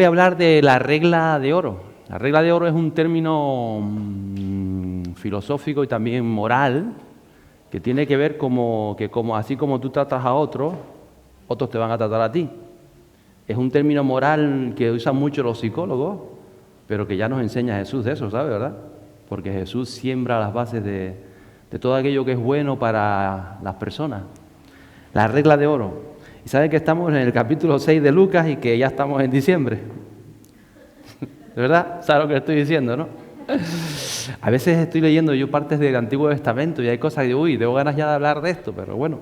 voy a hablar de la regla de oro. La regla de oro es un término filosófico y también moral que tiene que ver así como tú tratas a otros, otros te van a tratar a ti. Es un término moral que usan mucho los psicólogos, pero que ya nos enseña Jesús de eso, ¿sabe, verdad? Porque Jesús siembra las bases de todo aquello que es bueno para las personas. La regla de oro. Y saben que estamos en el capítulo 6 de Lucas y que ya estamos en diciembre. ¿De verdad? ¿Sabes lo que estoy diciendo, no? A veces estoy leyendo yo partes del Antiguo Testamento y hay cosas que tengo ganas ya de hablar de esto, pero bueno,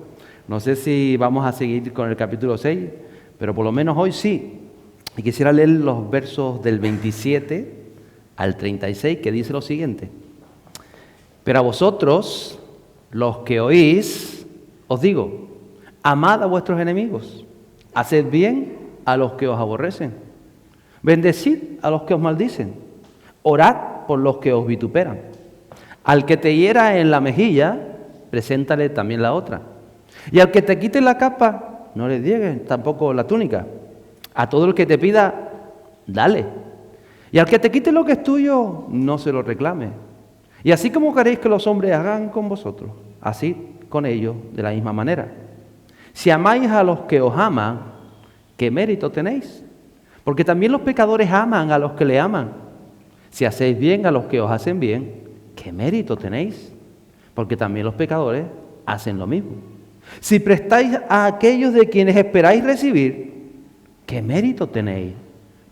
no sé si vamos a seguir con el capítulo 6, pero por lo menos hoy sí. Y quisiera leer los versos del 27 al 36 que dice lo siguiente. Pero a vosotros, los que oís, os digo, amad a vuestros enemigos, haced bien a los que os aborrecen, bendecid a los que os maldicen, orad por los que os vituperan. Al que te hiera en la mejilla, preséntale también la otra. Y al que te quite la capa, no le niegues tampoco la túnica. A todo el que te pida, dale. Y al que te quite lo que es tuyo, no se lo reclame. Y así como queréis que los hombres hagan con vosotros, así con ellos de la misma manera. Si amáis a los que os aman, ¿qué mérito tenéis? Porque también los pecadores aman a los que le aman. Si hacéis bien a los que os hacen bien, ¿qué mérito tenéis? Porque también los pecadores hacen lo mismo. Si prestáis a aquellos de quienes esperáis recibir, ¿qué mérito tenéis?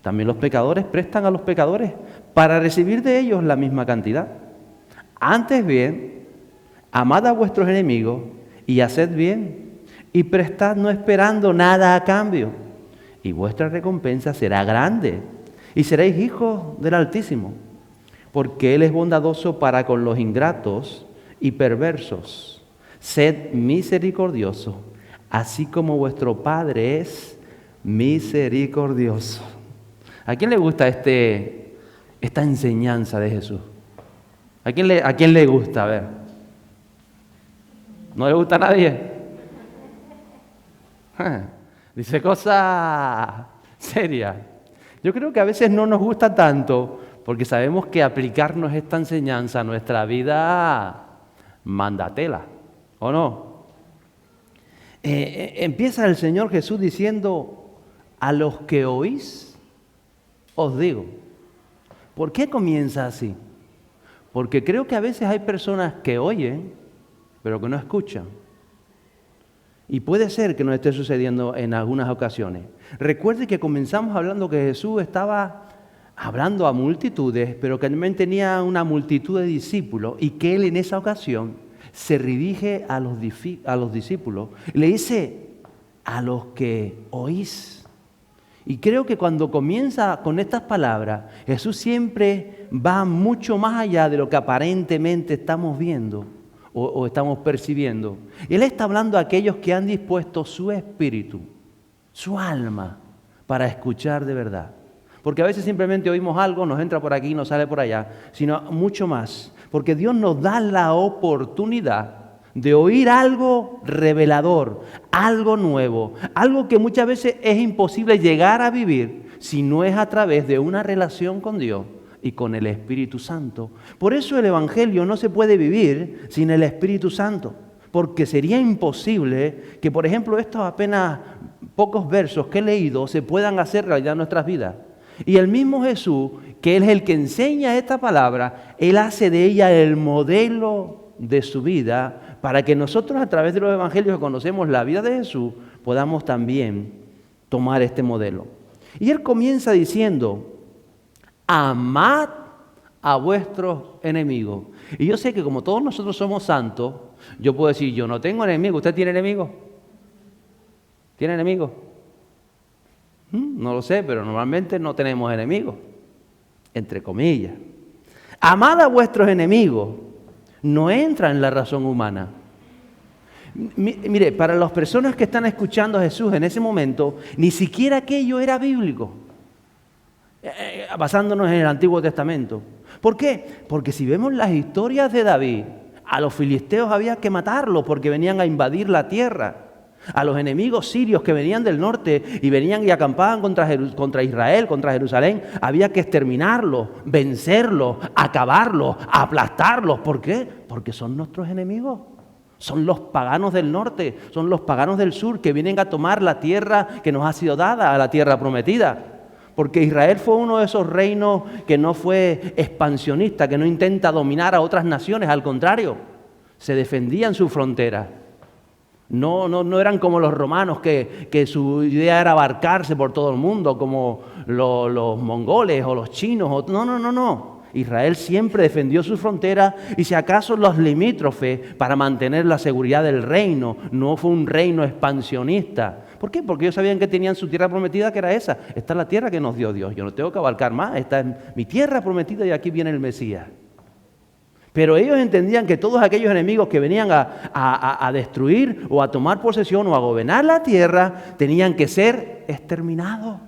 También los pecadores prestan a los pecadores para recibir de ellos la misma cantidad. Antes bien, amad a vuestros enemigos y haced bien, y prestad no esperando nada a cambio, y vuestra recompensa será grande, y seréis hijos del Altísimo, porque Él es bondadoso para con los ingratos y perversos. Sed misericordiosos, así como vuestro Padre es misericordioso. ¿A quién le gusta esta enseñanza de Jesús? ¿A quién le gusta? A ver. ¿No le gusta a nadie? Dice cosas serias. Yo creo que a veces no nos gusta tanto porque sabemos que aplicarnos esta enseñanza a nuestra vida manda tela, ¿o no? Empieza el Señor Jesús diciendo, a los que oís, os digo. ¿Por qué comienza así? Porque creo que a veces hay personas que oyen, pero que no escuchan. Y puede ser que nos esté sucediendo en algunas ocasiones. Recuerde que comenzamos hablando que Jesús estaba hablando a multitudes, pero que también tenía una multitud de discípulos y que Él en esa ocasión se dirige a los discípulos y le dice, a los que oís. Y creo que cuando comienza con estas palabras, Jesús siempre va mucho más allá de lo que aparentemente estamos viendo o estamos percibiendo. Él está hablando a aquellos que han dispuesto su espíritu, su alma, para escuchar de verdad. Porque a veces simplemente oímos algo, nos entra por aquí, nos sale por allá, sino mucho más. Porque Dios nos da la oportunidad de oír algo revelador, algo nuevo, algo que muchas veces es imposible llegar a vivir si no es a través de una relación con Dios y con el Espíritu Santo. Por eso el Evangelio no se puede vivir sin el Espíritu Santo, porque sería imposible que, por ejemplo, estos apenas pocos versos que he leído se puedan hacer realidad en nuestras vidas. Y el mismo Jesús, que Él es el que enseña esta palabra, Él hace de ella el modelo de su vida para que nosotros a través de los evangelios que conocemos la vida de Jesús podamos también tomar este modelo. Y Él comienza diciendo, amad a vuestros enemigos. Y yo sé que como todos nosotros somos santos, yo puedo decir, yo no tengo enemigos. ¿Usted tiene enemigos? ¿Tiene enemigos? No lo sé, pero normalmente no tenemos enemigos, entre comillas. Amad a vuestros enemigos no entra en la razón humana. Mire, para las personas que están escuchando a Jesús en ese momento, ni siquiera aquello era bíblico, basándonos en el Antiguo Testamento. ¿Por qué? Porque si vemos las historias de David, a los filisteos había que matarlos porque venían a invadir la tierra. A los enemigos sirios que venían del norte y venían y acampaban contra Israel, contra Jerusalén, había que exterminarlos, vencerlos, acabarlos, aplastarlos. ¿Por qué? Porque son nuestros enemigos. Son los paganos del norte, son los paganos del sur que vienen a tomar la tierra que nos ha sido dada, a la tierra prometida. Porque Israel fue uno de esos reinos que no fue expansionista, que no intenta dominar a otras naciones, al contrario, se defendían sus fronteras. No eran como los romanos que su idea era abarcarse por todo el mundo, como los mongoles o los chinos. No. Israel siempre defendió sus fronteras y si acaso los limítrofes para mantener la seguridad del reino. No fue un reino expansionista. ¿Por qué? Porque ellos sabían que tenían su tierra prometida, que era esa. Esta es la tierra que nos dio Dios. Yo no tengo que abarcar más. Esta es mi tierra prometida y aquí viene el Mesías. Pero ellos entendían que todos aquellos enemigos que venían a destruir o a tomar posesión o a gobernar la tierra tenían que ser exterminados.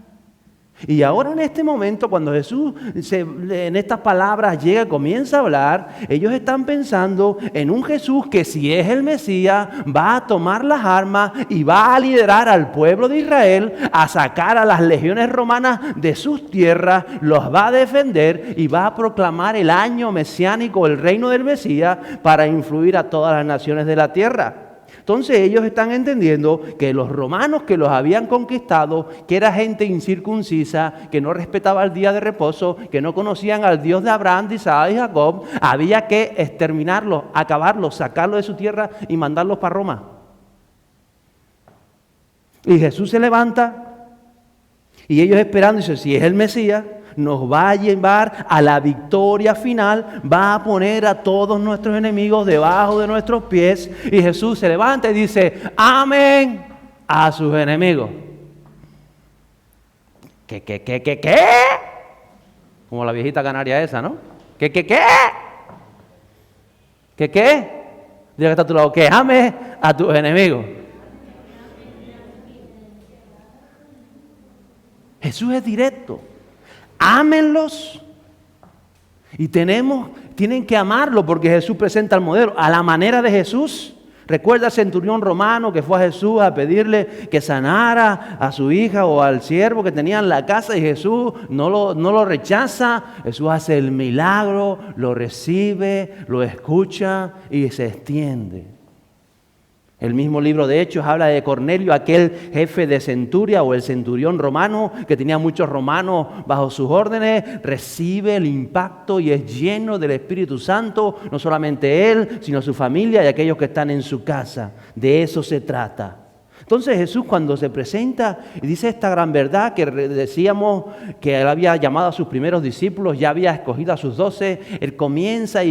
Y ahora en este momento, cuando Jesús en estas palabras llega y comienza a hablar, ellos están pensando en un Jesús que si es el Mesías va a tomar las armas y va a liderar al pueblo de Israel a sacar a las legiones romanas de sus tierras, los va a defender y va a proclamar el año mesiánico, el reino del Mesías, para influir a todas las naciones de la tierra. Entonces ellos están entendiendo que los romanos que los habían conquistado, que era gente incircuncisa, que no respetaba el día de reposo, que no conocían al Dios de Abraham, de Isaac y Jacob, había que exterminarlos, acabarlos, sacarlos de su tierra y mandarlos para Roma. Y Jesús se levanta y ellos esperando, dicen, si es el Mesías, nos va a llevar a la victoria final, va a poner a todos nuestros enemigos debajo de nuestros pies. Y Jesús se levanta y dice, amén a sus enemigos. ¿Qué? Como la viejita canaria esa, ¿no? ¿Qué? Dile que está a tu lado, que ames a tus enemigos. Jesús es directo. Ámenlos y tienen que amarlo porque Jesús presenta el modelo a la manera de Jesús. Recuerda al centurión romano que fue a Jesús a pedirle que sanara a su hija o al siervo que tenía en la casa y Jesús no lo rechaza. Jesús hace el milagro, lo recibe, lo escucha y se extiende. El mismo libro de Hechos habla de Cornelio, aquel jefe de centuria o el centurión romano que tenía muchos romanos bajo sus órdenes, recibe el impacto y es lleno del Espíritu Santo, no solamente él, sino su familia y aquellos que están en su casa. De eso se trata. Entonces Jesús cuando se presenta y dice esta gran verdad que decíamos que él había llamado a sus primeros discípulos, ya había escogido a sus 12, él comienza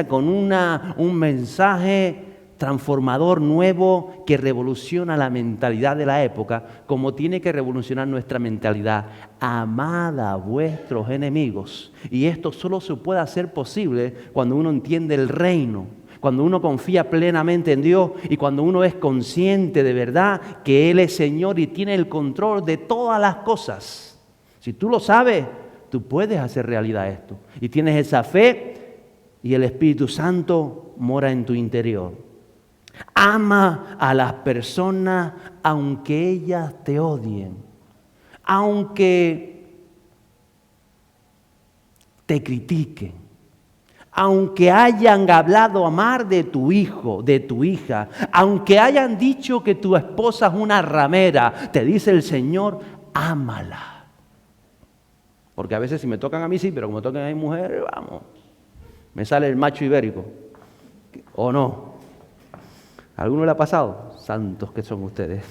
con un mensaje transformador nuevo que revoluciona la mentalidad de la época, como tiene que revolucionar nuestra mentalidad. Amad a vuestros enemigos. Y esto solo se puede hacer posible cuando uno entiende el reino, cuando uno confía plenamente en Dios y cuando uno es consciente de verdad que Él es Señor y tiene el control de todas las cosas. Si tú lo sabes, tú puedes hacer realidad esto. Y tienes esa fe y el Espíritu Santo mora en tu interior. Ama a las personas aunque ellas te odien, aunque te critiquen, aunque hayan hablado mal de tu hijo, de tu hija, aunque hayan dicho que tu esposa es una ramera, te dice el Señor, ámala. Porque a veces si me tocan a mí sí, pero como tocan a mi mujer, vamos, me sale el macho ibérico, ¿o no? ¿A alguno le ha pasado? Santos que son ustedes.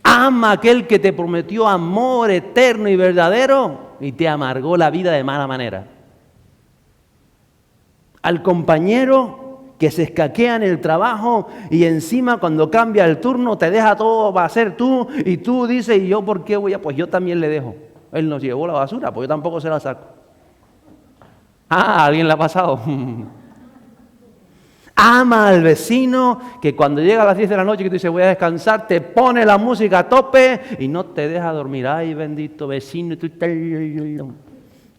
Ama a aquel que te prometió amor eterno y verdadero y te amargó la vida de mala manera. Al compañero que se escaquea en el trabajo y encima cuando cambia el turno te deja todo para hacer tú y tú dices, ¿y yo por qué voy a? Pues yo también le dejo. Él nos llevó la basura, pues yo tampoco se la saco. ¿A alguien le ha pasado? Ama al vecino que cuando llega a las 10 de la noche que tú dices voy a descansar, te pone la música a tope y no te deja dormir. Ay, bendito vecino. ¿Te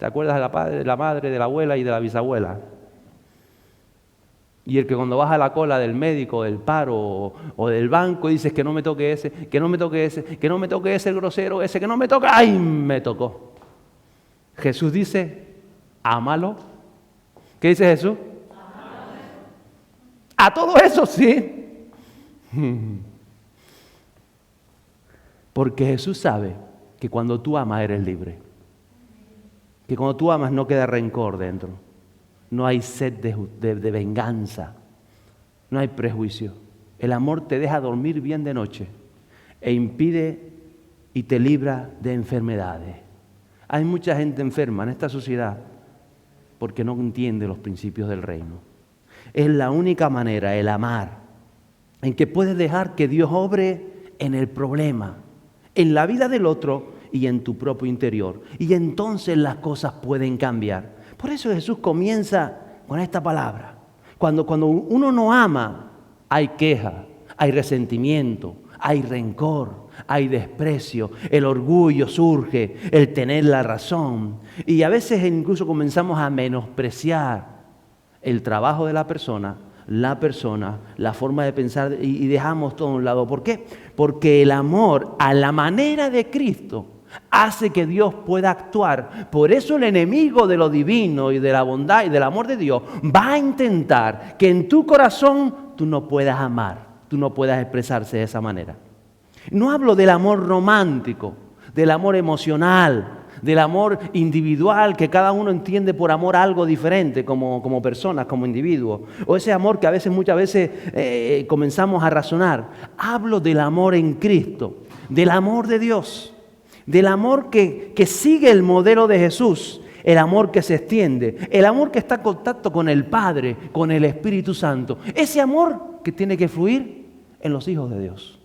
acuerdas de la madre, de la abuela y de la bisabuela? Y el que cuando vas a la cola del médico, del paro o del banco dices que no me toque ese, que no me toque ese, que no me toque ese, el grosero ese, que no me toca, ¡ay, me tocó! Jesús dice, ámalo. ¿Qué dice Jesús? A todo eso sí. Porque Jesús sabe que cuando tú amas eres libre. Que cuando tú amas no queda rencor dentro. No hay sed de venganza. No hay prejuicio. El amor te deja dormir bien de noche e impide y te libra de enfermedades. Hay mucha gente enferma en esta sociedad porque no entiende los principios del reino. Es la única manera, el amar, en que puedes dejar que Dios obre en el problema, en la vida del otro y en tu propio interior. Y entonces las cosas pueden cambiar. Por eso Jesús comienza con esta palabra. Cuando uno no ama, hay queja, hay resentimiento, hay rencor, hay desprecio, el orgullo surge, el tener la razón. Y a veces incluso comenzamos a menospreciar el trabajo de la persona, la forma de pensar y dejamos todo a un lado. ¿Por qué? Porque el amor a la manera de Cristo hace que Dios pueda actuar. Por eso el enemigo de lo divino y de la bondad y del amor de Dios va a intentar que en tu corazón tú no puedas amar, tú no puedas expresarse de esa manera. No hablo del amor romántico, del amor emocional, del amor individual que cada uno entiende por amor algo diferente como personas, como individuos. O ese amor que muchas veces comenzamos a razonar. Hablo del amor en Cristo, del amor de Dios, del amor que sigue el modelo de Jesús, el amor que se extiende, el amor que está en contacto con el Padre, con el Espíritu Santo. Ese amor que tiene que fluir en los hijos de Dios.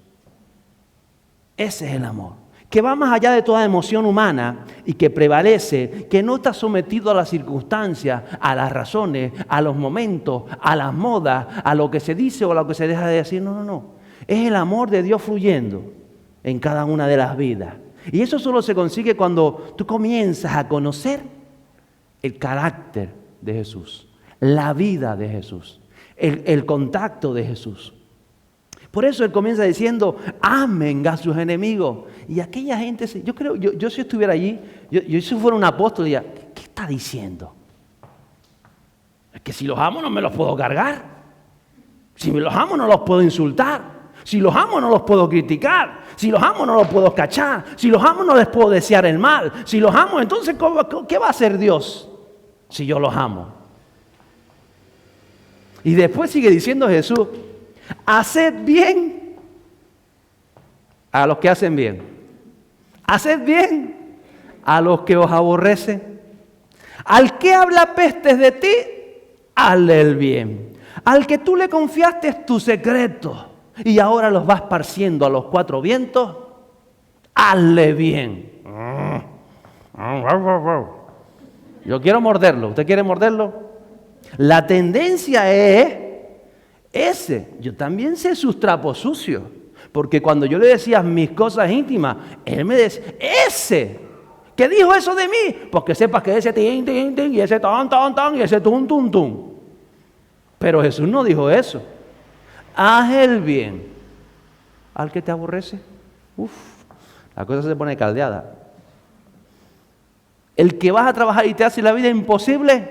Ese es el amor, que va más allá de toda emoción humana y que prevalece, que no está sometido a las circunstancias, a las razones, a los momentos, a las modas, a lo que se dice o a lo que se deja de decir. No. Es el amor de Dios fluyendo en cada una de las vidas. Y eso solo se consigue cuando tú comienzas a conocer el carácter de Jesús, la vida de Jesús, el contacto de Jesús. Por eso Él comienza diciendo, amen a sus enemigos. Y aquella gente, yo si estuviera allí, yo si fuera un apóstol, diría, ¿qué está diciendo? Es que si los amo no me los puedo cargar. Si me los amo no los puedo insultar. Si los amo no los puedo criticar. Si los amo no los puedo cachar. Si los amo no les puedo desear el mal. Si los amo, entonces ¿qué va a hacer Dios si yo los amo? Y después sigue diciendo Jesús, haced bien a los que hacen bien. Haced bien a los que os aborrecen. Al que habla pestes de ti, hazle el bien. Al que tú le confiaste tu secreto y ahora los vas esparciendo a los cuatro vientos, hazle bien. Yo quiero morderlo. ¿Usted quiere morderlo? La tendencia es yo también sé sus trapos sucios, porque cuando yo le decía mis cosas íntimas, él me decía, ¿qué dijo eso de mí? Pues que sepas que ese tin, tin, tin, y ese ton, ton, ton, y ese tum, tum, tum. Pero Jesús no dijo eso. Haz el bien al que te aborrece. La cosa se pone caldeada. El que vas a trabajar y te hace la vida imposible,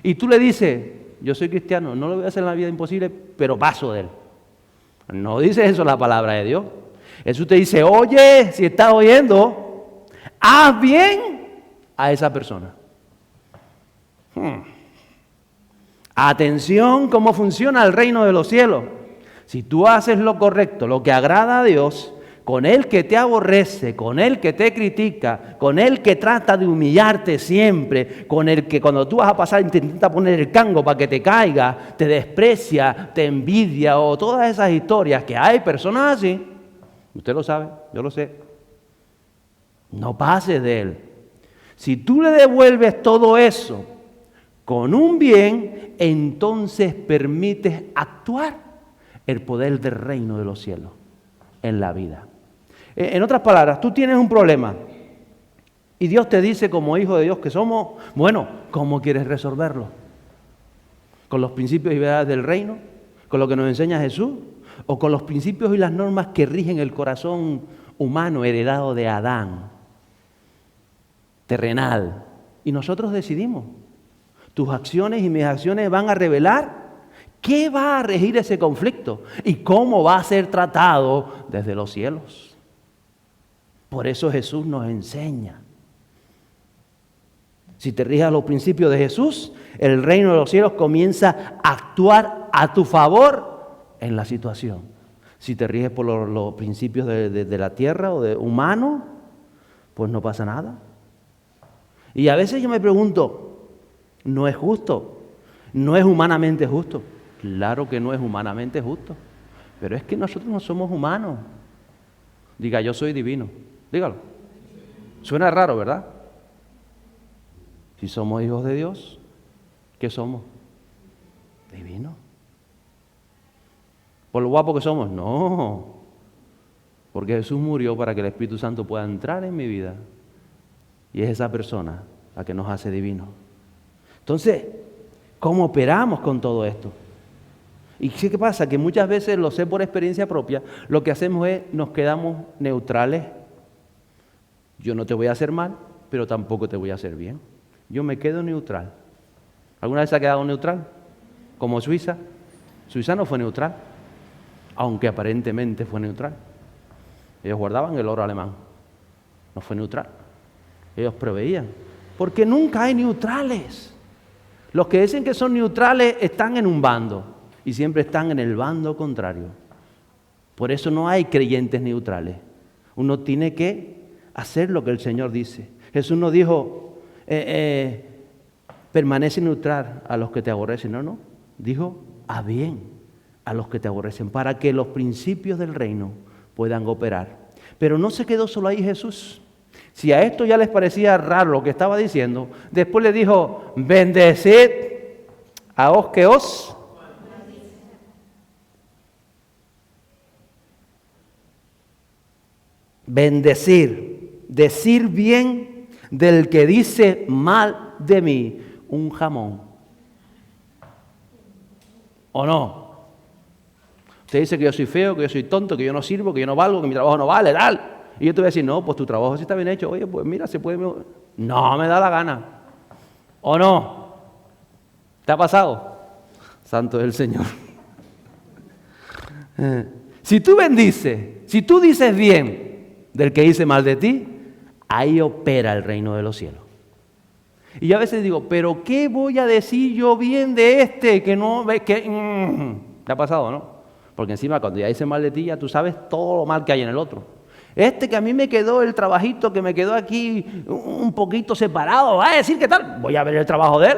y tú le dices, yo soy cristiano, no le voy a hacer la vida imposible, pero paso de él. No dice eso la palabra de Dios. Jesús te dice, oye, si estás oyendo, haz bien a esa persona. Atención, cómo funciona el reino de los cielos. Si tú haces lo correcto, lo que agrada a Dios, con el que te aborrece, con el que te critica, con el que trata de humillarte siempre, con el que cuando tú vas a pasar te intenta poner el cango para que te caiga, te desprecia, te envidia o todas esas historias que hay personas así, usted lo sabe, yo lo sé, no pases de él. Si tú le devuelves todo eso con un bien, entonces permites actuar el poder del reino de los cielos en la vida. En otras palabras, tú tienes un problema y Dios te dice como hijo de Dios que somos, bueno, ¿cómo quieres resolverlo? ¿Con los principios y verdades del reino? ¿Con lo que nos enseña Jesús? ¿O con los principios y las normas que rigen el corazón humano heredado de Adán, terrenal? Y nosotros decidimos. Tus acciones y mis acciones van a revelar qué va a regir ese conflicto y cómo va a ser tratado desde los cielos. Por eso Jesús nos enseña. Si te riges a los principios de Jesús, el reino de los cielos comienza a actuar a tu favor en la situación. Si te riges por los principios de la tierra o de humano, pues no pasa nada. Y a veces yo me pregunto, ¿no es justo? ¿No es humanamente justo? Claro que no es humanamente justo. Pero es que nosotros no somos humanos. Diga, yo soy divino. Dígalo. Suena raro, ¿verdad? Si somos hijos de Dios, ¿qué somos? Divinos. ¿Por lo guapo que somos? No. Porque Jesús murió para que el Espíritu Santo pueda entrar en mi vida. Y es esa persona la que nos hace divinos. Entonces, ¿cómo operamos con todo esto? ¿Y qué pasa? Que muchas veces, lo sé por experiencia propia, lo que hacemos es nos quedamos neutrales. Yo no te voy a hacer mal, pero tampoco te voy a hacer bien. Yo me quedo neutral. ¿Alguna vez se ha quedado neutral? Como Suiza. Suiza no fue neutral, aunque aparentemente fue neutral. Ellos guardaban el oro alemán. No fue neutral. Ellos proveían. Porque nunca hay neutrales. Los que dicen que son neutrales están en un bando y siempre están en el bando contrario. Por eso no hay creyentes neutrales. Uno tiene que hacer lo que el Señor dice. Jesús no dijo, permanece neutral a los que te aborrecen. No. Dijo, a bien a los que te aborrecen, para que los principios del reino puedan operar. Pero no se quedó solo ahí Jesús. Si a esto ya les parecía raro lo que estaba diciendo, después le dijo, bendecid a os que os. Bendecir, decir bien del que dice mal de mí, un jamón. ¿O no? Usted dice que yo soy feo, que yo soy tonto, que yo no sirvo, que yo no valgo, que mi trabajo no vale, tal. Y yo te voy a decir, no, pues tu trabajo sí está bien hecho. Oye, pues mira, se puede... No me da la gana. ¿O no? ¿Te ha pasado? Santo es el Señor. Si tú bendices, si tú dices bien del que dice mal de ti, ahí opera el reino de los cielos. Y yo a veces digo, ¿pero qué voy a decir yo bien de este que no ve que... ¿Te ha pasado, no? Porque encima cuando ya dice mal de ti, ya tú sabes todo lo mal que hay en el otro. Este que a mí me quedó el trabajito, que me quedó aquí un poquito separado, ¿va a decir qué tal? Voy a ver el trabajo de él,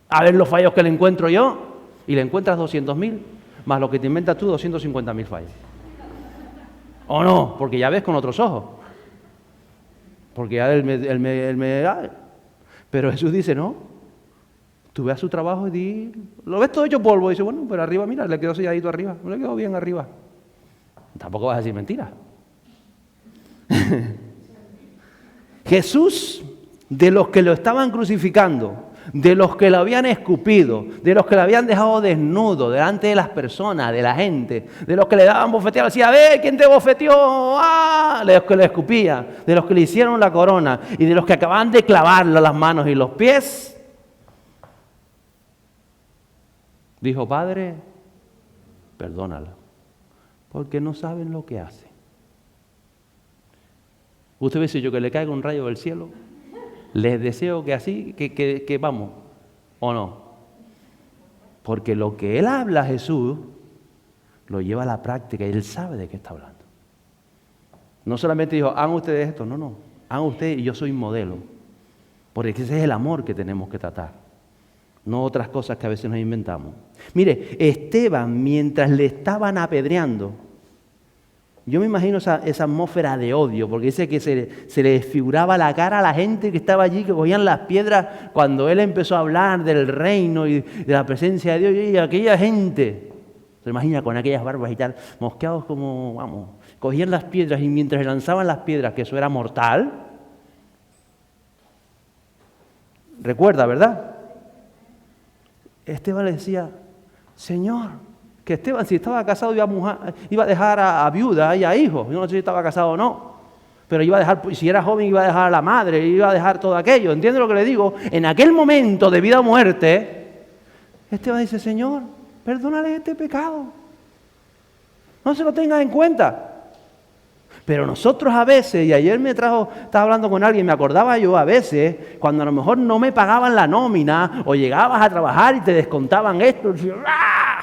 a ver los fallos que le encuentro yo. Y le encuentras 200.000, más lo que te inventas tú, 250.000 fallos. ¿O no? Porque ya ves con otros ojos. Porque ya pero Jesús dice, no, tú veas su trabajo y lo ves todo hecho polvo. Y dice, bueno, pero arriba, mira, le quedó selladito arriba, no le quedó bien arriba. Tampoco vas a decir mentiras. Jesús, de los que lo estaban crucificando, de los que lo habían escupido, de los que lo habían dejado desnudo delante de las personas, de la gente, de los que le daban bofeteadas, decía, ve, ¿quién te bofeteó? ¡Ah! De los que le escupía, de los que le hicieron la corona y de los que acababan de clavarle las manos y los pies, dijo, Padre, perdónalo, porque no saben lo que hacen. Usted ve si yo que le caiga un rayo del cielo, les deseo que así, que vamos, ¿o no? Porque lo que Él habla, Jesús, lo lleva a la práctica y Él sabe de qué está hablando. No solamente dijo, hagan ustedes esto, no, hagan ustedes y yo soy modelo. Porque ese es el amor que tenemos que tratar, no otras cosas que a veces nos inventamos. Mire, Esteban, mientras le estaban apedreando, yo me imagino esa atmósfera de odio, porque dice que se le desfiguraba la cara a la gente que estaba allí, que cogían las piedras cuando él empezó a hablar del reino y de la presencia de Dios, y aquella gente, se imagina con aquellas barbas y tal, mosqueados como, vamos, cogían las piedras y mientras lanzaban las piedras, que eso era mortal, recuerda, ¿verdad? Esteban le decía, Señor, que Esteban si estaba casado iba a dejar a viuda y a hijos. Yo no sé si estaba casado o no, pero iba a dejar, si era joven iba a dejar a la madre, iba a dejar todo aquello. ¿Entiende lo que le digo? En aquel momento de vida o muerte, Esteban dice, Señor, perdónale este pecado. No se lo tengas en cuenta. Pero nosotros a veces, y ayer estaba hablando con alguien, me acordaba yo a veces, cuando a lo mejor no me pagaban la nómina, o llegabas a trabajar y te descontaban esto, y ¡ah!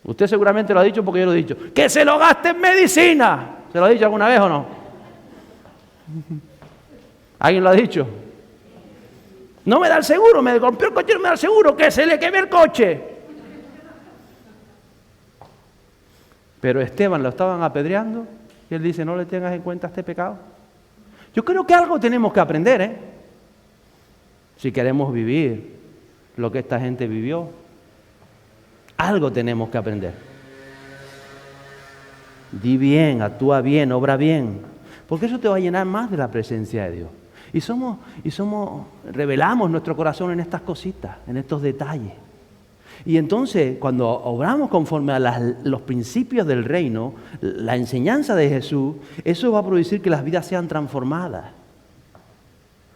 Usted seguramente lo ha dicho porque yo lo he dicho, ¡que se lo gaste en medicina! ¿Se lo ha dicho alguna vez o no? ¿Alguien lo ha dicho? No me da el seguro, me rompió el coche, no me da el seguro, que se le queme el coche. Pero Esteban lo estaban apedreando y él dice, no le tengas en cuenta este pecado. Yo creo que algo tenemos que aprender, si queremos vivir lo que esta gente vivió. Algo tenemos que aprender. Di bien, actúa bien, obra bien, porque eso te va a llenar más de la presencia de Dios. Revelamos nuestro corazón en estas cositas, en estos detalles. Y entonces, cuando obramos conforme a los principios del reino, la enseñanza de Jesús, eso va a producir que las vidas sean transformadas.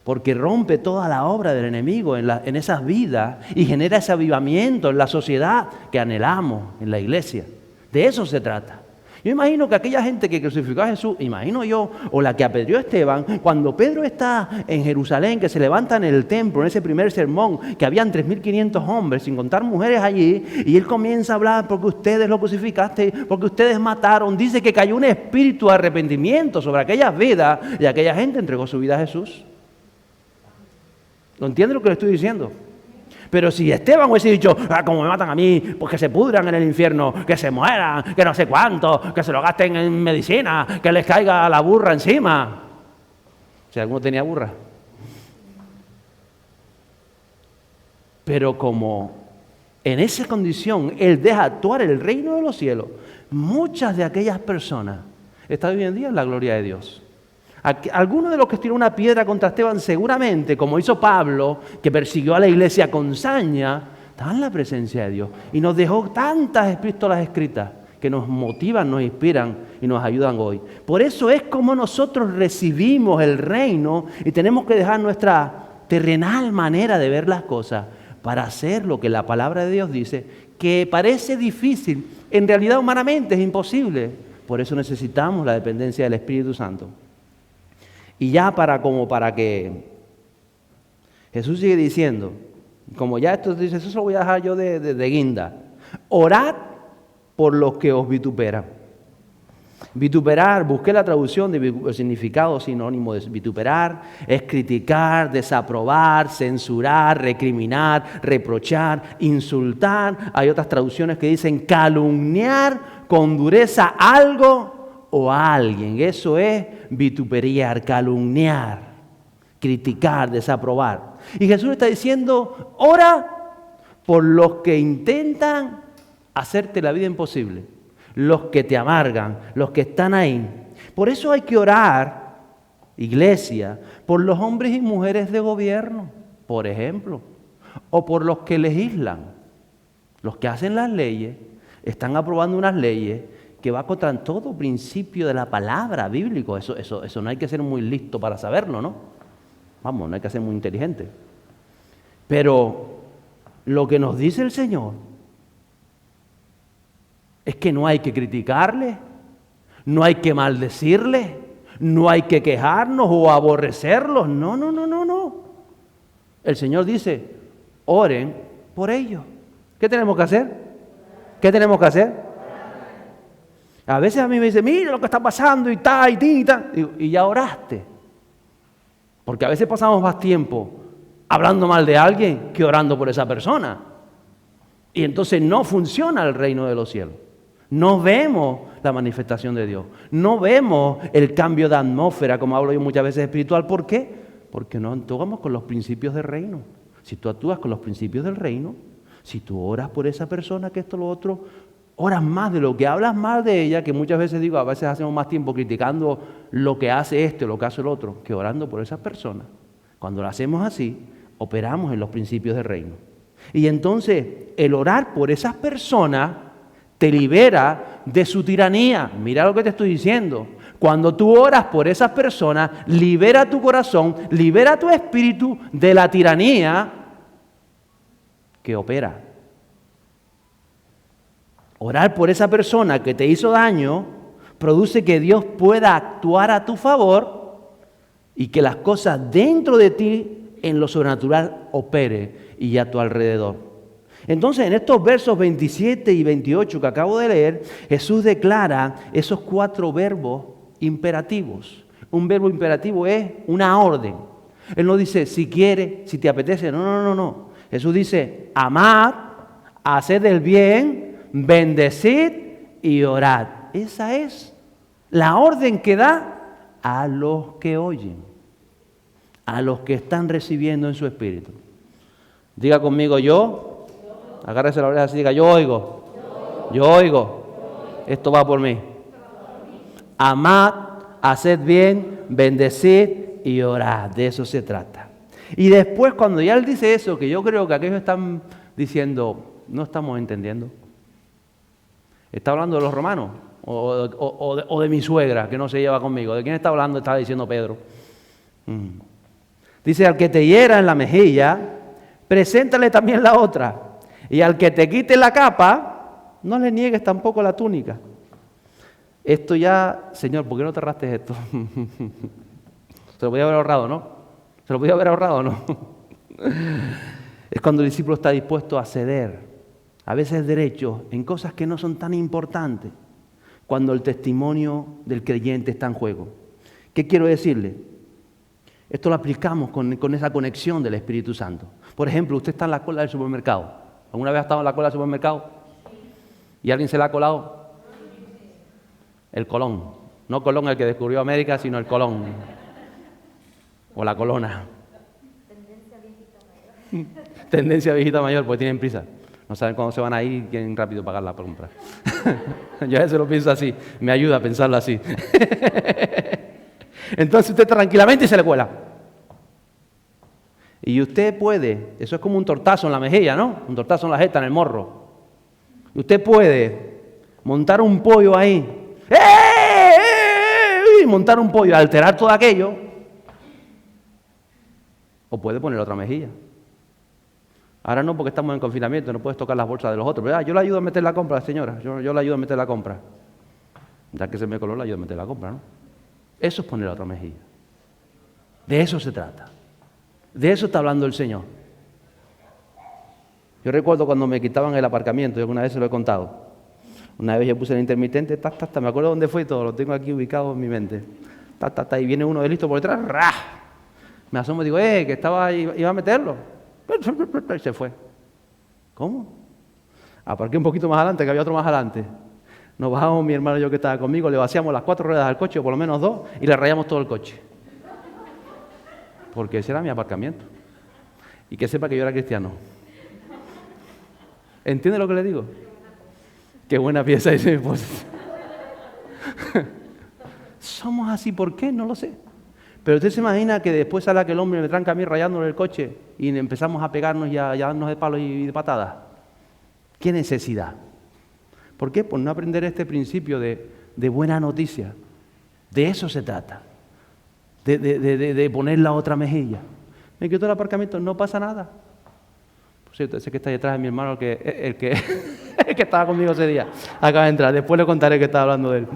Porque rompe toda la obra del enemigo en esas vidas y genera ese avivamiento en la sociedad que anhelamos en la iglesia. De eso se trata. Yo imagino que aquella gente que crucificó a Jesús, imagino yo, o la que apedreó a Esteban, cuando Pedro está en Jerusalén, que se levanta en el templo, en ese primer sermón, que habían 3.500 hombres, sin contar mujeres allí, y él comienza a hablar porque ustedes lo crucificaste, porque ustedes mataron, dice que cayó un espíritu de arrepentimiento sobre aquellas vidas, y aquella gente entregó su vida a Jesús. ¿No entiende lo que le estoy diciendo? Pero si Esteban hubiese dicho, como me matan a mí, pues que se pudran en el infierno, que se mueran, que no sé cuánto, que se lo gasten en medicina, que les caiga la burra encima. Si alguno tenía burra. Pero como en esa condición Él deja actuar el reino de los cielos, muchas de aquellas personas están hoy en día en la gloria de Dios. Algunos de los que tiró una piedra contra Esteban seguramente, como hizo Pablo, que persiguió a la iglesia con saña, estaban en la presencia de Dios. Y nos dejó tantas epístolas escritas que nos motivan, nos inspiran y nos ayudan hoy. Por eso es como nosotros recibimos el reino y tenemos que dejar nuestra terrenal manera de ver las cosas para hacer lo que la palabra de Dios dice, que parece difícil, en realidad humanamente es imposible. Por eso necesitamos la dependencia del Espíritu Santo. Y ya para que Jesús sigue diciendo, como ya esto dice, eso se lo voy a dejar yo de guinda. Orad por los que os vituperan. Vituperar, busqué la traducción el significado sinónimo de vituperar, es criticar, desaprobar, censurar, recriminar, reprochar, insultar. Hay otras traducciones que dicen calumniar con dureza algo o a alguien. Eso es vituperiar, calumniar, criticar, desaprobar. Y Jesús está diciendo, ora por los que intentan hacerte la vida imposible, los que te amargan, los que están ahí. Por eso hay que orar, iglesia, por los hombres y mujeres de gobierno, por ejemplo, o por los que legislan, los que hacen las leyes, están aprobando unas leyes que va contra todo principio de la palabra bíblico. Eso no hay que ser muy listo para saberlo, ¿no? Vamos, no hay que ser muy inteligente. Pero lo que nos dice el Señor es que no hay que criticarle, no hay que maldecirle, no hay que quejarnos o aborrecerlos. No. El Señor dice, oren por ellos. ¿Qué tenemos que hacer? ¿Qué tenemos que hacer? A veces a mí me dice, mira lo que está pasando y tal, y tal. Y ya oraste. Porque a veces pasamos más tiempo hablando mal de alguien que orando por esa persona. Y entonces no funciona el reino de los cielos. No vemos la manifestación de Dios. No vemos el cambio de atmósfera, como hablo yo muchas veces espiritual. ¿Por qué? Porque no actuamos con los principios del reino. Si tú actúas con los principios del reino, si tú oras por esa persona, que esto, lo otro, oras más de lo que hablas mal de ella, que muchas veces digo, a veces hacemos más tiempo criticando lo que hace este o lo que hace el otro, que orando por esas personas. Cuando lo hacemos así, operamos en los principios del reino. Y entonces el orar por esas personas te libera de su tiranía. Mira lo que te estoy diciendo. Cuando tú oras por esas personas, libera tu corazón, libera tu espíritu de la tiranía que opera. Orar por esa persona que te hizo daño produce que Dios pueda actuar a tu favor y que las cosas dentro de ti en lo sobrenatural opere y a tu alrededor. Entonces, en estos versos 27 y 28 que acabo de leer, Jesús declara esos 4 verbos imperativos. Un verbo imperativo es una orden. Él no dice si quiere, si te apetece. No. Jesús dice, amad, haced el bien, bendecid y orad. Esa es la orden que da a los que oyen, a los que están recibiendo en su espíritu. Diga conmigo yo, agárrese la oreja así, diga yo oigo. Esto va por mí. Amad, haced bien, bendecid y orad. De eso se trata. Y después cuando ya él dice eso, que yo creo que aquellos están diciendo, no estamos entendiendo. ¿Está hablando de los romanos? O de mi suegra, que no se lleva conmigo. ¿De quién está hablando? Estaba diciendo Pedro. Dice, al que te hiera en la mejilla, preséntale también la otra. Y al que te quite la capa, no le niegues tampoco la túnica. Esto ya, Señor, ¿por qué no te arrastres esto? Se lo podía haber ahorrado, ¿no? Se lo podía haber ahorrado, ¿no? Es cuando el discípulo está dispuesto a ceder, a veces derechos, en cosas que no son tan importantes, cuando el testimonio del creyente está en juego. ¿Qué quiero decirle? Esto lo aplicamos con esa conexión del Espíritu Santo. Por ejemplo, usted está en la cola del supermercado. ¿Alguna vez ha estado en la cola del supermercado? ¿Y alguien se la ha colado? El Colón. No Colón el que descubrió América, sino el Colón. O la Colona. Tendencia viejita mayor, porque tienen prisa. No saben cuándo se van a ir y quieren rápido pagar la compra. Yo a veces lo pienso así. Me ayuda a pensarlo así. Entonces usted tranquilamente se le cuela. Y usted puede, eso es como un tortazo en la mejilla, ¿no? Un tortazo en la jeta, en el morro. Y usted puede montar un pollo ahí. Y montar un pollo, alterar todo aquello. O puede poner otra mejilla. Ahora no, porque estamos en confinamiento, no puedes tocar las bolsas de los otros. Pero, yo le ayudo a meter la compra, señora. Yo le ayudo a meter la compra. Ya que se me coló, le ayudo a meter la compra, ¿no? Eso es poner otra mejilla. De eso se trata. De eso está hablando el Señor. Yo recuerdo cuando me quitaban el aparcamiento, yo alguna vez se lo he contado. Una vez yo puse el intermitente, me acuerdo dónde fue y todo, lo tengo aquí ubicado en mi mente. Y viene uno de listo por detrás, ¡rah! Me asomo y digo, que iba a meterlo. Y se fue. ¿Cómo? Aparqué un poquito más adelante, que había otro más adelante. Nos bajamos mi hermano y yo que estaba conmigo, le vaciamos las 4 ruedas al coche, o por lo menos 2, y le rayamos todo el coche. Porque ese era mi aparcamiento. Y que sepa que yo era cristiano. ¿Entiende lo que le digo? Qué buena pieza, dice mi esposa. Somos así, ¿por qué? No lo sé. Pero usted se imagina que después sale aquel hombre y me tranca a mí rayándole el coche y empezamos a pegarnos y a darnos de palos y de patadas. ¿Qué necesidad? ¿Por qué? Por no aprender este principio de buena noticia. De eso se trata. De poner la otra mejilla. Me quito el aparcamiento, no pasa nada. Por cierto, ese que está detrás de mi hermano, el que estaba conmigo ese día, acaba de entrar. Después le contaré que estaba hablando de él.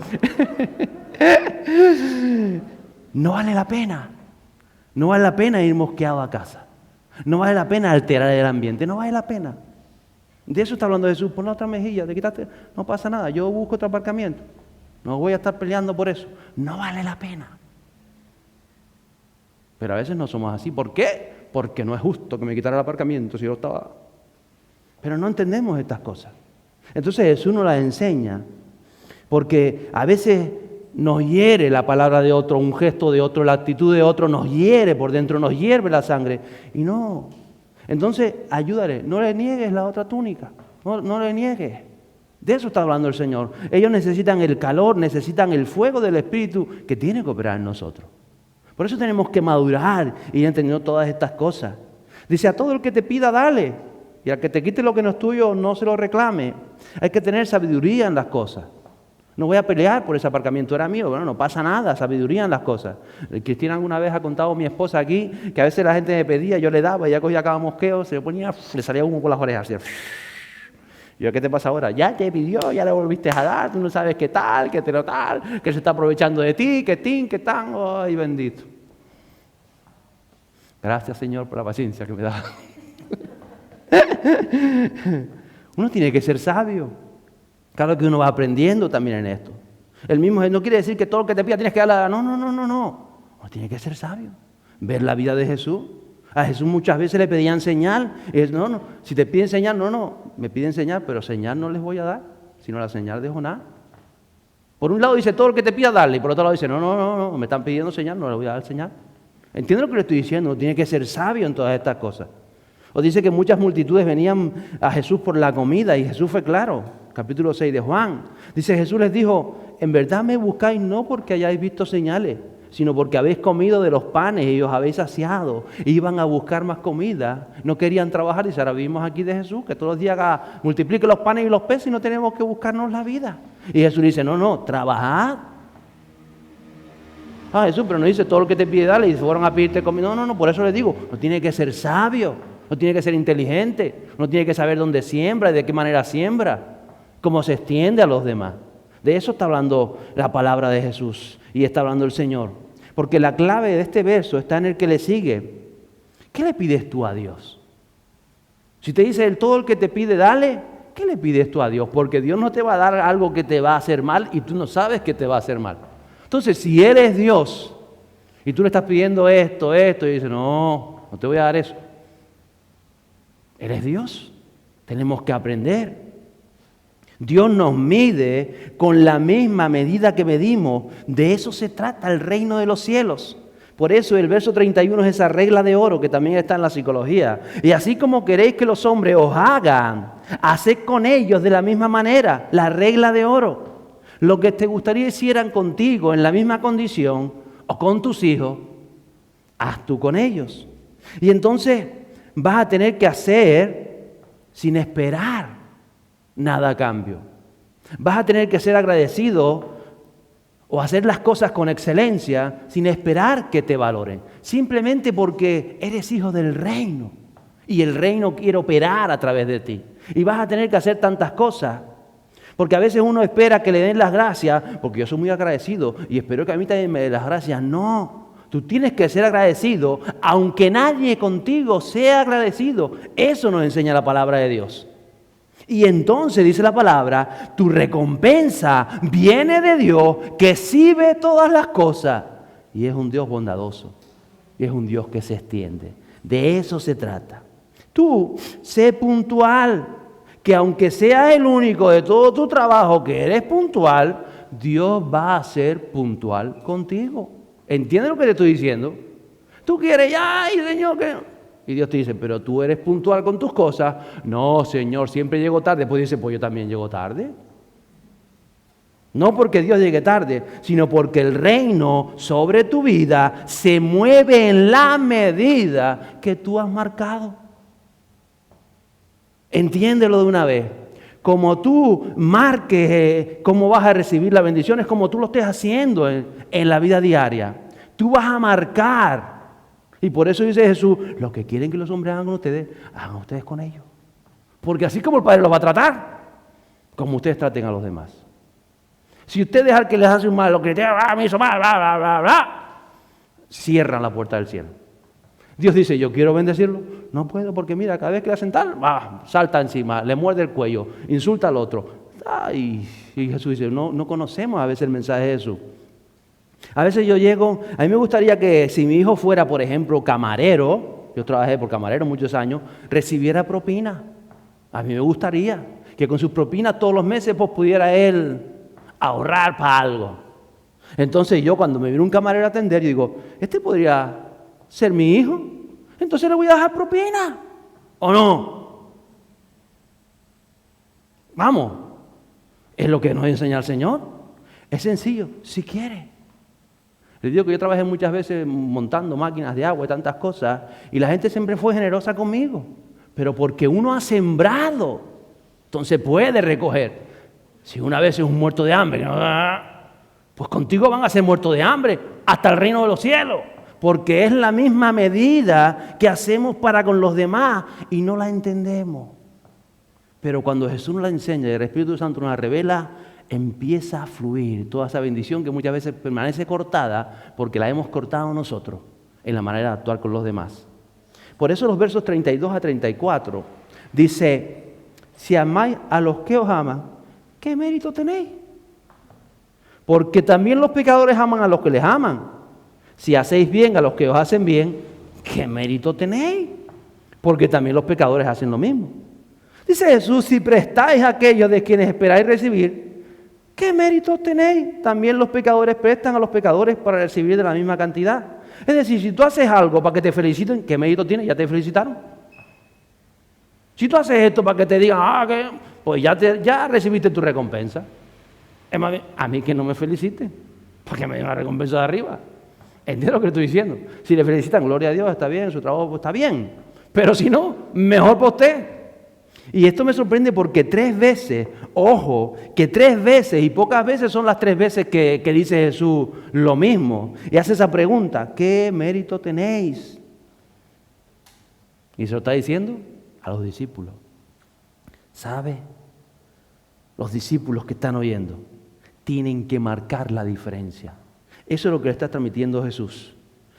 No vale la pena. No vale la pena ir mosqueado a casa. No vale la pena alterar el ambiente. No vale la pena. De eso está hablando Jesús. Pon la otra mejilla, te quitaste, no pasa nada. Yo busco otro aparcamiento. No voy a estar peleando por eso. No vale la pena. Pero a veces no somos así. ¿Por qué? Porque no es justo que me quitara el aparcamiento si yo estaba... Pero no entendemos estas cosas. Entonces Jesús nos las enseña. Porque a veces nos hiere la palabra de otro, un gesto de otro, la actitud de otro, nos hiere por dentro, nos hierve la sangre. Y no. Entonces, ayúdale, no le niegues la otra túnica, no le niegues. De eso está hablando el Señor. Ellos necesitan el calor, necesitan el fuego del Espíritu que tiene que operar en nosotros. Por eso tenemos que madurar y ir entendiendo todas estas cosas. Dice, a todo el que te pida, dale. Y al que te quite lo que no es tuyo, no se lo reclame. Hay que tener sabiduría en las cosas. No voy a pelear por ese aparcamiento, era mío. Bueno, no pasa nada, sabiduría en las cosas. Cristina alguna vez ha contado mi esposa aquí que a veces la gente me pedía, yo le daba, ella cogía cada mosqueo, se le ponía, le salía humo por las orejas. Así. Y yo, ¿qué te pasa ahora? Ya te pidió, ya le volviste a dar, tú no sabes qué tal, que te lo tal, que se está aprovechando de ti, que tin, que tan, ay bendito. Gracias, Señor, por la paciencia que me da. Uno tiene que ser sabio. Claro que uno va aprendiendo también en esto. El mismo no quiere decir que todo lo que te pida tienes que darle. No. Uno tiene que ser sabio. Ver la vida de Jesús. A Jesús muchas veces le pedían señal. Y es, no, si te piden señal, me piden señal, pero señal no les voy a dar, sino la señal de Jonás. Por un lado dice, todo lo que te pida, darle. Y por otro lado dice, no, me están pidiendo señal, no les voy a dar señal. ¿Entienden lo que le estoy diciendo? Uno tiene que ser sabio en todas estas cosas. O dice que muchas multitudes venían a Jesús por la comida y Jesús fue claro. Capítulo 6 de Juan. Dice, Jesús les dijo, en verdad me buscáis no porque hayáis visto señales, sino porque habéis comido de los panes y os habéis saciado. Iban a buscar más comida, no querían trabajar. Dice, ahora vimos aquí de Jesús, que todos los días multiplique los panes y los peces y no tenemos que buscarnos la vida. Y Jesús dice, no, trabajad. Jesús, pero no dice todo lo que te pide dale y fueron a pedirte comida. No, por eso les digo, no tiene que ser sabio, no tiene que ser inteligente, no tiene que saber dónde siembra y de qué manera siembra, cómo se extiende a los demás. De eso está hablando la palabra de Jesús y está hablando el Señor. Porque la clave de este verso está en el que le sigue. ¿Qué le pides tú a Dios? Si te dice todo el que te pide, dale, ¿qué le pides tú a Dios? Porque Dios no te va a dar algo que te va a hacer mal y tú no sabes que te va a hacer mal. Entonces, si Él es Dios y tú le estás pidiendo esto, y dices, no te voy a dar eso. Él es Dios. Tenemos que aprender. Dios nos mide con la misma medida que medimos. De eso se trata el reino de los cielos. Por eso el verso 31 es esa regla de oro que también está en la psicología. Y así como queréis que los hombres os hagan, haced con ellos de la misma manera. La regla de oro. Lo que te gustaría hicieran contigo en la misma condición o con tus hijos, haz tú con ellos. Y entonces vas a tener que hacer sin esperar nada a cambio. Vas a tener que ser agradecido o hacer las cosas con excelencia sin esperar que te valoren. Simplemente porque eres hijo del reino y el reino quiere operar a través de ti. Y vas a tener que hacer tantas cosas. Porque a veces uno espera que le den las gracias, porque yo soy muy agradecido y espero que a mí también me den las gracias. No, tú tienes que ser agradecido, aunque nadie contigo sea agradecido. Eso nos enseña la palabra de Dios. Y entonces dice la palabra, tu recompensa viene de Dios, que sí ve todas las cosas. Y es un Dios bondadoso, y es un Dios que se extiende. De eso se trata. Tú, sé puntual. Que aunque seas el único de todo tu trabajo que eres puntual, Dios va a ser puntual contigo. ¿Entiendes lo que te estoy diciendo? Tú quieres, ay Señor, que... Y Dios te dice, pero tú eres puntual con tus cosas. No, Señor, siempre llego tarde. Después dice, pues yo también llego tarde. No porque Dios llegue tarde, sino porque el reino sobre tu vida se mueve en la medida que tú has marcado. Entiéndelo de una vez. Como tú marques cómo vas a recibir la bendición, es como tú lo estés haciendo en la vida diaria. Tú vas a marcar. Y por eso dice Jesús, lo que quieren que los hombres hagan con ustedes, hagan ustedes con ellos. Porque así como el Padre los va a tratar, como ustedes traten a los demás. Si usted deja que les hace un mal, lo que me hizo mal, bla, bla, bla, bla, cierran la puerta del cielo. Dios dice, yo quiero bendecirlo. No puedo porque mira, cada vez que le hacen tal, salta encima, le muerde el cuello, insulta al otro. Y Jesús dice, no conocemos a veces el mensaje de Jesús. A veces yo llego, a mí me gustaría que si mi hijo fuera, por ejemplo, camarero, yo trabajé por camarero muchos años, recibiera propina. A mí me gustaría que con sus propinas todos los meses pues, pudiera él ahorrar para algo. Entonces yo cuando me viene un camarero a atender, yo digo, este podría ser mi hijo, entonces le voy a dejar propina, ¿o no? Vamos, es lo que nos enseña el Señor. Es sencillo, si quiere. Les digo que yo trabajé muchas veces montando máquinas de agua y tantas cosas, y la gente siempre fue generosa conmigo, Pero porque uno ha sembrado, entonces puede recoger. Si una vez es un muerto de hambre, pues contigo van a ser muertos de hambre hasta el reino de los cielos. Porque es la misma medida que hacemos para con los demás y no la entendemos. Pero cuando Jesús nos la enseña y el Espíritu Santo nos la revela, empieza a fluir toda esa bendición que muchas veces permanece cortada porque la hemos cortado nosotros en la manera de actuar con los demás. Por eso los versos 32 a 34 dice: si amáis a los que os aman, ¿qué mérito tenéis? Porque también los pecadores aman a los que les aman. Si hacéis bien a los que os hacen bien, ¿qué mérito tenéis? Porque también los pecadores hacen lo mismo. Dice Jesús: si prestáis a aquellos de quienes esperáis recibir, ¿qué mérito tenéis? También los pecadores prestan a los pecadores para recibir de la misma cantidad. Es decir, si tú haces algo para que te feliciten, ¿qué mérito tienes? ¿Ya te felicitaron? Si tú haces esto para que te digan, pues ya recibiste tu recompensa. Es más bien, a mí que no me feliciten, porque me den una recompensa de arriba. ¿Entiendes lo que estoy diciendo? Si le felicitan, gloria a Dios, está bien, su trabajo está bien. Pero si no, mejor para usted. Y esto me sorprende porque 3 veces, ojo, que 3 veces y pocas veces son las 3 veces que dice Jesús lo mismo. Y hace esa pregunta: ¿qué mérito tenéis? Y se lo está diciendo a los discípulos. ¿Sabe? Los discípulos que están oyendo tienen que marcar la diferencia. Eso es lo que le está transmitiendo Jesús.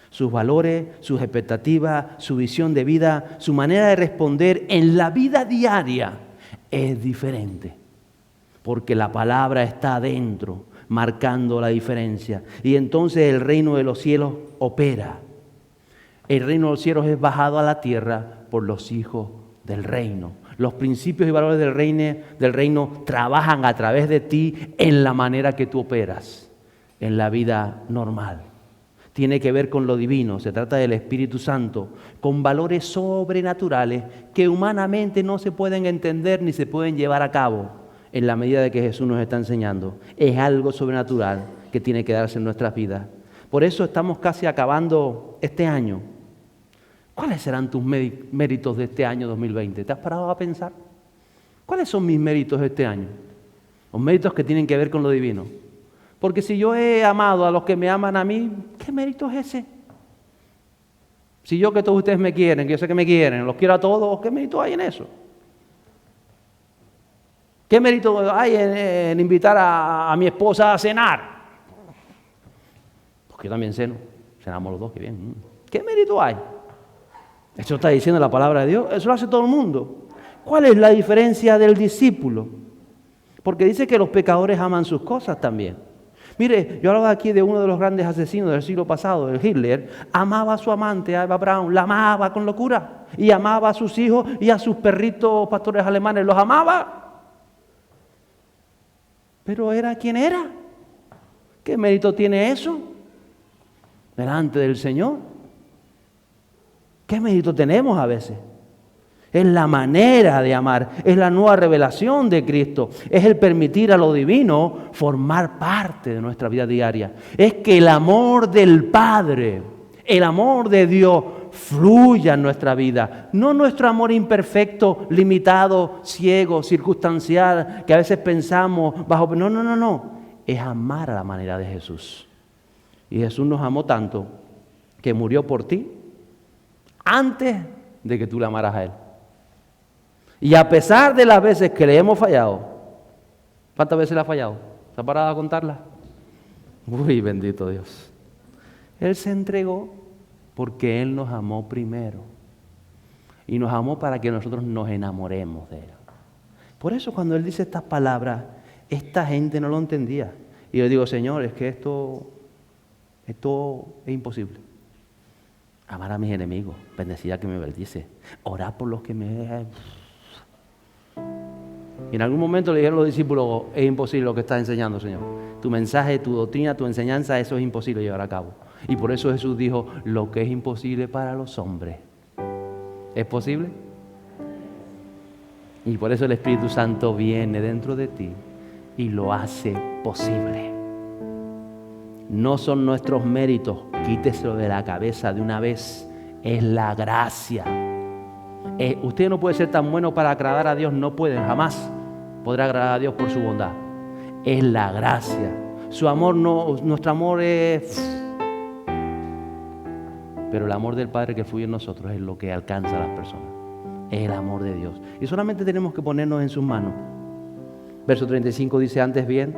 Sus valores, sus expectativas, su visión de vida, su manera de responder en la vida diaria es diferente. Porque la palabra está adentro, marcando la diferencia. Y entonces el reino de los cielos opera. El reino de los cielos es bajado a la tierra por los hijos del reino. Los principios y valores del reino trabajan a través de ti en la manera que tú operas en la vida normal. Tiene que ver con lo divino, se trata del Espíritu Santo, con valores sobrenaturales que humanamente no se pueden entender ni se pueden llevar a cabo en la medida de que Jesús nos está enseñando. Es algo sobrenatural que tiene que darse en nuestras vidas. Por eso estamos casi acabando este año. ¿Cuáles serán tus méritos de este año 2020? ¿Te has parado a pensar? ¿Cuáles son mis méritos de este año? Los méritos que tienen que ver con lo divino. Porque si yo he amado a los que me aman a mí, ¿qué mérito es ese? Si yo que todos ustedes me quieren, que yo sé que me quieren, los quiero a todos, ¿qué mérito hay en eso? ¿Qué mérito hay en invitar a mi esposa a cenar? Porque yo también ceno, cenamos los dos, qué bien. ¿Qué mérito hay? Eso está diciendo la palabra de Dios, eso lo hace todo el mundo. ¿Cuál es la diferencia del discípulo? Porque dice que los pecadores aman sus cosas también. Mire, yo hablaba aquí de uno de los grandes asesinos del siglo pasado, el Hitler. Amaba a su amante, a Eva Braun, la amaba con locura. Y amaba a sus hijos y a sus perritos pastores alemanes, los amaba. Pero era quien era. ¿Qué mérito tiene eso delante del Señor? ¿Qué mérito tenemos a veces? Es la manera de amar, es la nueva revelación de Cristo, es el permitir a lo divino formar parte de nuestra vida diaria. Es que el amor del Padre, el amor de Dios fluya en nuestra vida. No nuestro amor imperfecto, limitado, ciego, circunstancial, que a veces pensamos bajo... No. Es amar a la manera de Jesús. Y Jesús nos amó tanto que murió por ti antes de que tú le amaras a Él. Y a pesar de las veces que le hemos fallado, ¿cuántas veces le ha fallado? ¿Se ha parado a contarla? Uy, bendito Dios. Él se entregó porque Él nos amó primero. Y nos amó para que nosotros nos enamoremos de Él. Por eso cuando Él dice estas palabras, esta gente no lo entendía. Y yo digo, Señor, es que esto es imposible. Amar a mis enemigos, bendecir a que me bendice, orar por los que me... Y en algún momento le dijeron los discípulos, es imposible lo que estás enseñando, Señor. Tu mensaje, tu doctrina, tu enseñanza, eso es imposible llevar a cabo. Y por eso Jesús dijo, lo que es imposible para los hombres, ¿es posible? Y por eso el Espíritu Santo viene dentro de ti y lo hace posible. No son nuestros méritos, quíteselo de la cabeza de una vez. Es la gracia. Usted no puede ser tan bueno para agradar a Dios, no puede, jamás podrá agradar a Dios por su bondad. Es la gracia. Su amor nuestro amor es... Pero el amor del Padre que fluye en nosotros es lo que alcanza a las personas. Es el amor de Dios. Y solamente tenemos que ponernos en sus manos. Verso 35 dice, antes bien,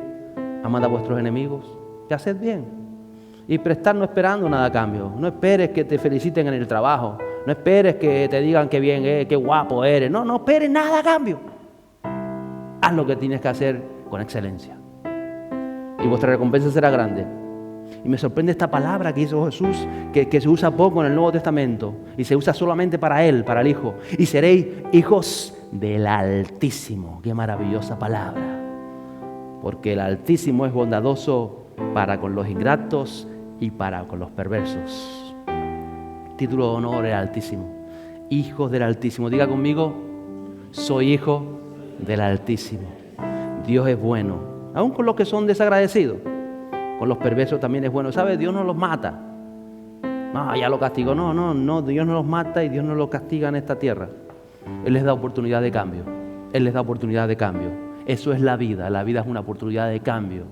amad a vuestros enemigos y haced bien. Y prestar no esperando nada a cambio. No esperes que te feliciten en el trabajo. No esperes que te digan qué bien eres, qué guapo eres. No esperes nada a cambio. Haz lo que tienes que hacer con excelencia. Y vuestra recompensa será grande. Y me sorprende esta palabra que hizo Jesús, que se usa poco en el Nuevo Testamento y se usa solamente para Él, para el Hijo. Y seréis hijos del Altísimo. Qué maravillosa palabra. Porque el Altísimo es bondadoso para con los ingratos y para con los perversos. Título de honor, el Altísimo. Hijos del Altísimo. Diga conmigo, soy hijo del Altísimo. Dios es bueno, aun con los que son desagradecidos. Con los perversos también es bueno. ¿Sabe? Dios no los mata. No, ya lo castigó. No. Dios no los mata y Dios no los castiga en esta tierra. Él les da oportunidad de cambio. Él les da oportunidad de cambio. Eso es la vida. La vida es una oportunidad de cambio.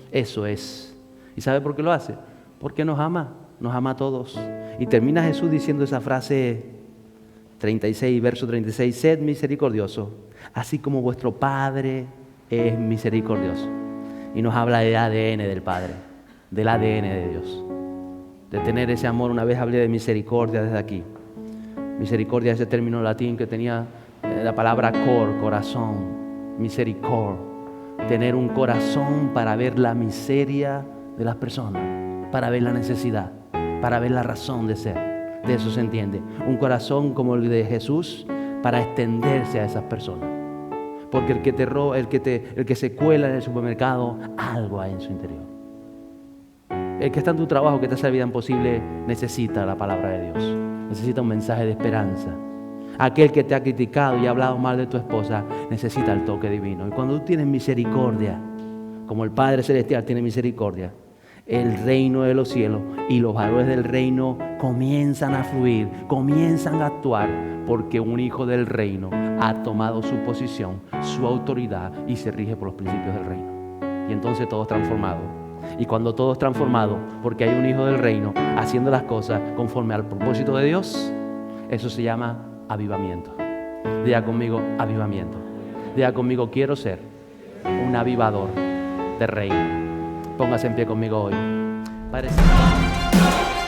Eso es. ¿Y sabe por qué lo hace? Porque nos ama. Nos ama a todos. Y termina Jesús diciendo esa frase 36, verso 36. Sed misericordioso, así como vuestro Padre es misericordioso. Y nos habla del ADN del Padre, del ADN de Dios, de tener ese amor. Una vez hablé de misericordia desde aquí. Misericordia es ese término latín que tenía la palabra cor, corazón, misericord. Tener un corazón para ver la miseria de las personas, para ver la necesidad, para ver la razón de ser. De eso se entiende. Un corazón como el de Jesús para extenderse a esas personas. Porque el que te roba, el que se cuela en el supermercado, algo hay en su interior. El que está en tu trabajo, que te hace la vida imposible, necesita la palabra de Dios. Necesita un mensaje de esperanza. Aquel que te ha criticado y ha hablado mal de tu esposa, necesita el toque divino. Y cuando tú tienes misericordia, como el Padre Celestial tiene misericordia, el reino de los cielos y los valores del reino comienzan a fluir, comienzan a actuar, porque un hijo del reino ha tomado su posición, su autoridad y se rige por los principios del reino. Y entonces todo es transformado. Y cuando todo es transformado, porque hay un hijo del reino haciendo las cosas conforme al propósito de Dios, eso se llama avivamiento. Diga conmigo, avivamiento. Diga conmigo, quiero ser un avivador de reino. Póngase en pie conmigo hoy. Padre Santo.